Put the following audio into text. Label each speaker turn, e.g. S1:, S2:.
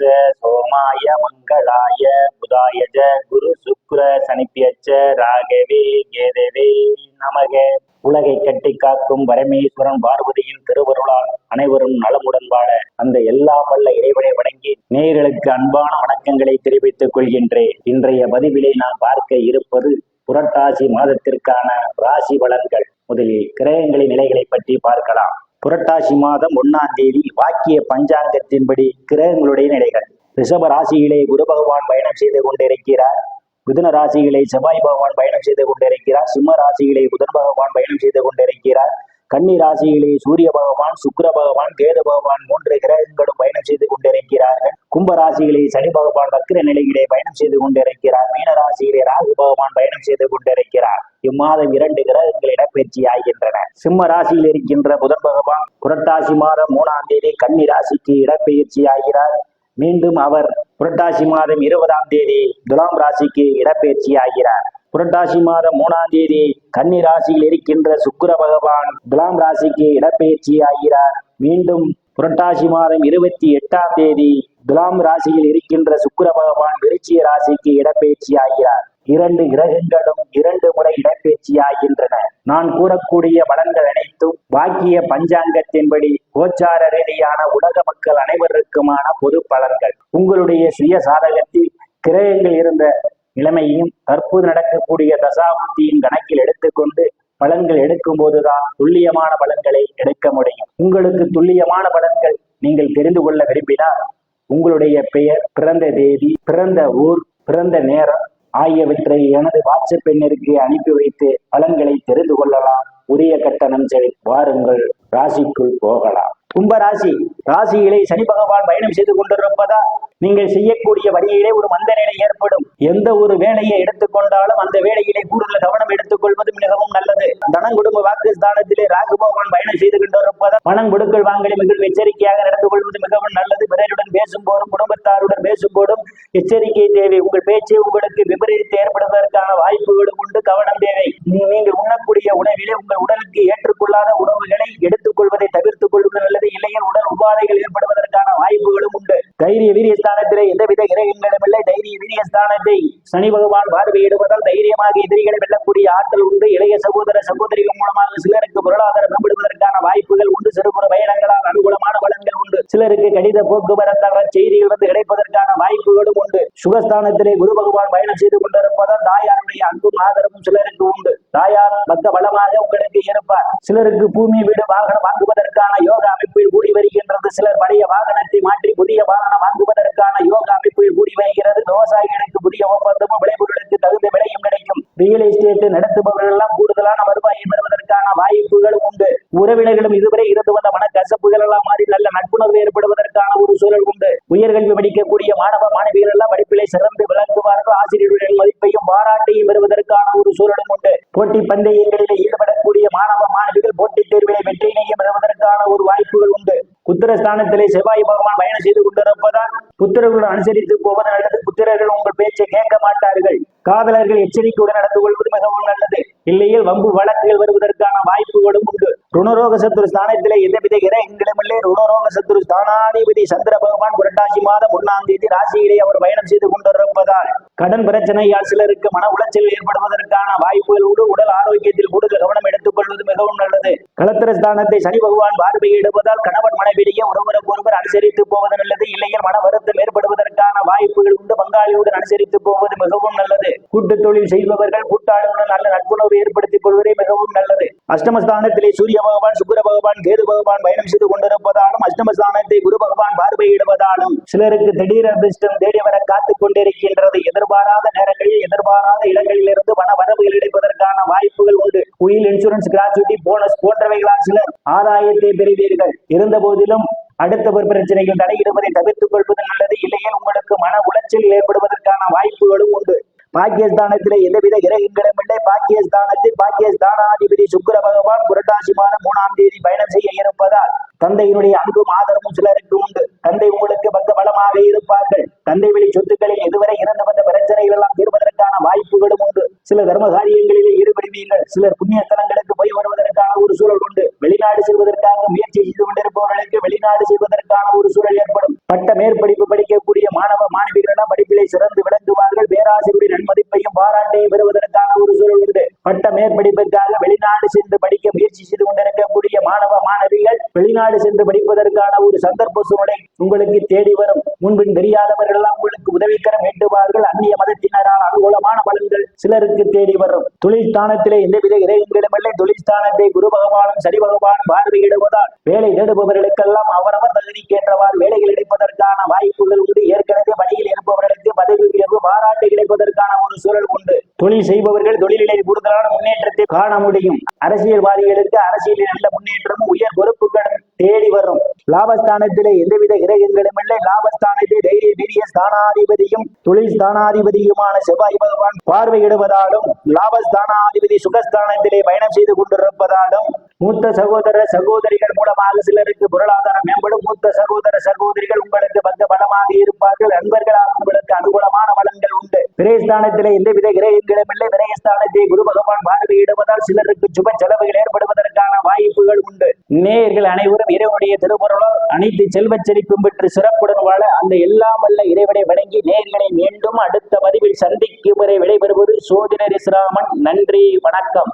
S1: சோமாய மங்களாய புதாயஜ குரு சுக்ர சனிப்பியச்ச ராகவே கேதவே நமக. உலகை கட்டி காக்கும் பரமேஸ்வரன் பார்வதியின் திருவருளால் அனைவரும் நலமுடன் வாழ அந்த எல்லாம் வல்ல இறைவனை வணங்கி நேயர்களுக்கு அன்பான வணக்கங்களை தெரிவித்துக் கொள்கின்றேன். இன்றைய பதிவிலே நாம் பார்க்க இருப்பது புரட்டாசி மாதத்திற்கான ராசி பலன்கள். முதலில் கிரகங்களின் நிலைகளை பற்றி பார்க்கலாம். புரட்டாசி மாதம் 1ஆம் தேதி வாக்கிய பஞ்சாங்கத்தின்படி கிரகங்களுடைய நிலைகள். ரிஷப ராசியிலே குரு பகவான் பயணம் செய்து கொண்டிருக்கிறார். மிதுன ராசியிலே செவ்வாய் பகவான் பயணம் செய்து கொண்டிருக்கிறார். சிம்ம ராசியிலே புதன் பகவான் பயணம் செய்து கொண்டிருக்கிறார். கன்னி ராசியிலே சூரிய பகவான், சுக்கிர பகவான், கேது பகவான் 3 கிரகங்களும் பயணம் செய்து கொண்டிருக்கிறார்கள். கும்ப ராசியிலே சனி பகவான் வக்ர நிலையிலே பயணம் செய்து கொண்டிருக்கிறார். மீன ராசியிலே ராகு பகவான் பயணம் செய்து கொண்டிருக்கிறார். இம்மாதம் 2 கிரகங்கள் இடப்பெயர்ச்சி ஆகின்றன. சிம்ம ராசியில் இருக்கின்ற புதன் பகவான் புரட்டாசி மாதம் 3ஆம் தேதி கன்னி ராசிக்கு இடப்பெயர்ச்சி ஆகிறார். மீண்டும் அவர் புரட்டாசி மாதம் 20ஆம் தேதி துலாம் ராசிக்கு இடப்பெயர்ச்சி ஆகிறார். புரட்டாசி மாதம் 3ஆம் தேதி கன்னி ராசியில் இருக்கின்ற சுக்கிர பகவான் துலாம் ராசிக்கு இடப்பெயர்ச்சி ஆகிறார். மீண்டும் புரட்டாசி மாதம் 28ஆம் தேதி துலாம் ராசியில் இருக்கின்ற சுக்கிர பகவான் விருச்சிக ராசிக்கு இடப்பெயர்ச்சி ஆகிறார். 2 கிரகங்களும் 2 முறை இடப்பெயர்ச்சி ஆகின்றன. நான் கூறக்கூடிய பலன்கள் அனைத்தும் வாக்கிய பஞ்சாங்கத்தின்படி கோச்சார ரீதியான உலக மக்கள் அனைவருக்குமான பொது பலன்கள். உங்களுடைய சுய சாதகத்தில் கிரகங்கள் இருந்த நிலைமையும் தற்போது நடக்கக்கூடிய தசாபுத்தியின் கணக்கில் எடுத்துக்கொண்டு பலன்கள் எடுக்கும் போதுதான் துல்லியமான பலன்களை எடுக்க முடியும். உங்களுக்கு துல்லியமான பலன்கள் நீங்கள் தெரிந்து கொள்ள விரும்பினால் உங்களுடைய பெயர், பிறந்த தேதி, பிறந்த ஊர், பிறந்த நேரம் ஆகியவற்றை எனது வாட்ஸ்அப் எண்ணிற்கு அனுப்பி வைத்து பலன்களை தெரிந்து கொள்ளலாம். உரிய கட்டணம் வாருங்கள், ராசிக்குள் போகலாம். கும்பராசி ராசியிலே சனி பகவான் பயணம் செய்து கொண்டிருப்பதா நீங்கள் செய்யக்கூடிய வழியிலே ஒரு மந்த நிலை ஏற்படும். எந்த ஒரு வேலையை எடுத்துக்கொண்டாலும் அந்த வேலையிலே கூடுதல் கவனம் எடுத்துக்கொள்வது மிகவும் நல்லது. தனம் குடும்ப வாக்குஸ்தானத்திலே ராகு பகவான் பயணம் செய்து கொண்டிருப்பதா பணம் கொடுக்கல் வாங்கலை மிகவும் எச்சரிக்கையாக நடந்து கொள்வது மிகவும் நல்லது. பிறருடன் பேசும் போதும் குடும்பத்தாருடன் பேசும் போதும் எச்சரிக்கை தேவை. உங்கள் பேச்சை உங்களுக்கு விபரீதத்தை ஏற்படுவதற்கான வாய்ப்புகளும் உண்டு. கவனம் தேவை. நீங்கள் உண்ணக்கூடிய உணவிலே உங்கள் உடலுக்கு ஏற்றுக்கொள்ளாத உணவுகளை எடுத்துக்கொள்வதை தவிர்த்துக் கொள்வது நல்லது. இல்லையில் உடல் உபாதைகள் ஏற்படுவதற்கான வாய்ப்புகளும் உண்டு. தைரிய வீரியஸ்தானத்திலே எந்தவித கிரகங்களும் இல்லை. தைரிய வீரியஸ்தானத்தை சனி பகவான் பார்வையிடுவதால் தைரியமாக எதிரிகளை வெல்லக்கூடிய ஆற்றல் உண்டு. இளைய சகோதர சகோதரிகள் மூலமாக சிலருக்கு பொருளாதாரம் மேம்படுவதற்கான வாய்ப்புகள் உண்டு. சிறுபுற பயணங்களால் அனுகூலமான பலன்கள் உண்டு. சிலருக்கு கடித போக்குவரத்தான செய்திகள் கிடைப்பதற்கான வாய்ப்புகளும் உண்டு. சுகஸ்தானத்திலே குரு பகவான் பயணம் செய்து கொண்டிருப்பதால் தாயாருடைய அன்பும் ஆதரவும் சிலருக்கு உண்டு. தாயார் பக்க பலமாக உங்களுக்கு இருப்பார். சிலருக்கு பூமி, வீடு, வாகனம் வாங்குவதற்கான யோக அமைப்பில் கூடி வருகின்றது. சிலர் பழைய வாகனத்தை மாற்றி புதிய வாகனம் வாங்குவதற்கான யோக அமைப்பில் கூடி வருகிறது. விவசாயிகளுக்கு புதிய ஒப்பந்தமும் விளைபொருளுக்கு தகுந்த விலையும் கிடைக்கும். ரியல் எஸ்டேட் நடத்துபவர்கள் எல்லாம் கூடுதலான வருவாயை பெறுவதற்கான வாய்ப்புகளும் உண்டு. உறவினர்களும் இதுவரை இருந்து வந்த மனக்கசப்புகள் எல்லாம் மாறி நல்ல நட்புணர்வு ஏற்படுவதற்கான ஒரு சூழல் உண்டு. உயர்கல்வி படிக்கக்கூடிய மாணவ மாணவிகள் எல்லாம் படிப்பிலே சிறந்து விளங்குவார்கள். ஆசிரியர்களின் மதிப்பையும் பாராட்டையும் பெறுவதற்கான ஒரு சூழலும் உண்டு. போட்டி பந்தயங்களிலே ஈடுபடக்கூடிய மாணவ மாணவிகள் போட்டித் தேர்விலே வெற்றியினையும் பெறுவதற்கான ஒரு வாய்ப்புகள் உண்டு. புத்திரஸ்தானத்திலே செவ்வாய் பகவான் பயணம் செய்து கொண்டிருப்பதால் புத்திரர்களுடன் அனுசரித்து போவது நல்லது. புத்திரர்கள் உங்கள் பேச்சை கேட்க மாட்டார்கள். காதலர்கள் எச்சரிக்கையுடன் நடந்து கொள்வது மிகவும் நல்லது. இல்லையில் வம்பு வழக்குகள் வருவதற்கான வாய்ப்புகளும் உண்டு. ருணரோக சத்துரு ஸ்தானத்திலே எந்தவித கிரகங்களும் இல்லை. ருணரோக சத்துரு ஸ்தானாதிபதி சந்திர பகவான் புரட்டாசி மாதம் 1ஆம் தேதி ராசியிலே அவர் பயணம் செய்து கொண்டிருப்பதால் கடன் பிரச்சனையால் சிலருக்கு மன உளைச்சல் ஏற்படுவதற்கான வாய்ப்புகள் உண்டு. உடல் ஆரோக்கியத்தில் கூடுதல் கவனம் எடுத்துக் கொள்வது மிகவும் நல்லது. களத்திர ஸ்தானத்தை சனி பகவான் பார்வையிடுவதால் கணவன் மனைவிடையே ஒருவருக்கு அனுசரித்து போவது நல்லது. இல்லையில் மன வருத்தம் ஏற்படுவதற்கான வாய்ப்புகள் உண்டு. பங்காளியுடன் அனுசரித்து போவது மிகவும் நல்லது. கூட்டு தொழில் செய்பவர்கள் கூட்டாளியுடன் நல்ல நட்புணர்வு ஏற்படுத்திக் கொள்வதே மிகவும் நல்லது. அஷ்டமஸ்தானத்திலே சூரிய பகவான், சுக்கிர பகவான், கேது பகவான் பயணம் செய்து கொண்டிருப்பதாலும் அஷ்டமஸ்தானத்தை குரு பகவான் பார்வையிடுவதாலும் சிலருக்கு திடீர் அதிர்ஷ்டம் தேடி வர காத்துக் கொண்டிருக்கின்றது. எதிர்பாராத நேரங்களில் எதிர்பாராத இடங்களில் இருந்து பண வரவுகள் கிடைப்பதற்கான வாய்ப்புகள் உண்டு. உயில் இன்சூரன்ஸ், கிராச்சுவிட்டி, போனஸ் போன்றவைகளால் சிலர் ஆதாயத்தை பெறுவீர்கள். இருந்த போதிலும் அடுத்த பிரச்சனைகள் தடையிடுவதை தவிர்த்துக் கொள்வது நல்லது. இல்லையில் உங்களுக்கு மன உளைச்சல் ஏற்படுவதற்கான வாய்ப்புகளும் உண்டு. பாக்கியஸ்தானத்திலே எந்தவித கிரகங்களும் இல்லை. பாக்கியஸ்தானாதிபதி சுக்கிர பகவான் புரட்டாசி மாதம் 3ஆம் தேதி பயணம் செய்ய இருப்பதால் தந்தையினுடைய அன்பும் ஆதரவும் சிலருக்கு உண்டு. தந்தை உங்களுக்கு பக்க பலமாக இருப்பார்கள். தந்தை வழி சொத்துக்களில் இதுவரை இருந்து வந்த பிரச்சனைகள் எல்லாம் தீர்வதற்கான வாய்ப்புகளும் உண்டு. சில தர்ம காரியங்களிலே ஈடுபடுவீர்கள். சிலர் புண்ணிய ஸ்தலங்களுக்கு போய் வருவதற்கான ஒரு சூழல் உண்டு. வெளிநாடு செல்வதற்காக முயற்சி செய்து கொண்டிருப்பவர்களுக்கு வெளிநாடு செல்வதற்கான ஒரு சூழல் ஏற்படும். பட்ட மேற்படிப்பு படிக்கக்கூடிய வெளிநாடு சென்று படிப்பதற்கான ஒரு சந்தர்ப்ப சூழ்நிலை உங்களுக்கு தேடி வரும். முன்பின் தெரியாதவர்கள் எல்லாம் உங்களுக்கு உதவிக்கரம் வேண்டுவார்கள். அந்நிய மதத்தினரால் அனுகூலமான பலன்கள் சிலருக்கு தேடி வரும். தொழில் ஸ்தானத்திலே எந்தவித இறைகளுமில்லை. தொழில் ஸ்தானத்தை குரு பகவானும் சனி பகவானும் பார்வையிடுவதால் வேலை தேடுபவர்களுக்கெல்லாம் அவரவர் தகுதிக்கேற்றவாறு வேலைகள் கிடைப்பதற்கான வாய்ப்புகள் உண்டு. ஏற்கனவே பணியில் இருப்பவர்களுக்கு பதவி உயர்வு பாராட்டு கிடைப்பதற்கான ஒரு சூழல் உண்டு. தொழில் செய்பவர்கள் தொழிலிலே கூடுதலான முன்னேற்றத்தை காண முடியும். அரசியல்வாதிகளுக்கு அரசியலில் நல்ல முன்னேற்றமும் உயர் பொறுப்புகளும் தேடி வரும். லாபஸ்தானத்திலே எந்தவித கிரகங்களும் இல்லை. லாபஸ்தானத்தை தைரிய வீரிய ஸ்தானாதிபதியும் தொழில் ஸ்தானாதிபதியுமான செவ்வாய் பகவான் பார்வையிடுவதாலும் லாபஸ்தானாதிபதி சுகஸ்தானத்திலே பயணம் செய்து கொண்டிருப்பதாலும் மூத்த சகோதர சகோதரிகள் மூலமாக சிலருக்கு பொருளாதாரம் மேம்படும். மூத்த சகோதர சகோதரிகள் உங்களுக்கு பக்க பலமாக இருப்பார்கள். நண்பர்களால் உங்களுக்கு அனுகூலமான பலன்கள் உண்டு. விரயஸ்தானத்திலே எந்தவித கிரகங்களும் இல்லை. விரயஸ்தானத்தை குரு பகவான் பார்வையிடுவதால் சிலருக்கு சுப செலவுகள் ஏற்படுவதற்கான வாய்ப்புகள் உண்டு. நேயர்கள் அனைவரும் இறைவனுடைய திருப்பொருளால் அனைத்து செல்வச் செழிப்பும் பெற்று சிறப்புடன் வாழ அந்த எல்லாம் வல்ல இறைவனை வணங்கி நேயர்களை மீண்டும் அடுத்த பதிவில் சந்திக்கும் வரை விடைபெறுவது சோதிடர் இஸ்ராமன். நன்றி, வணக்கம்.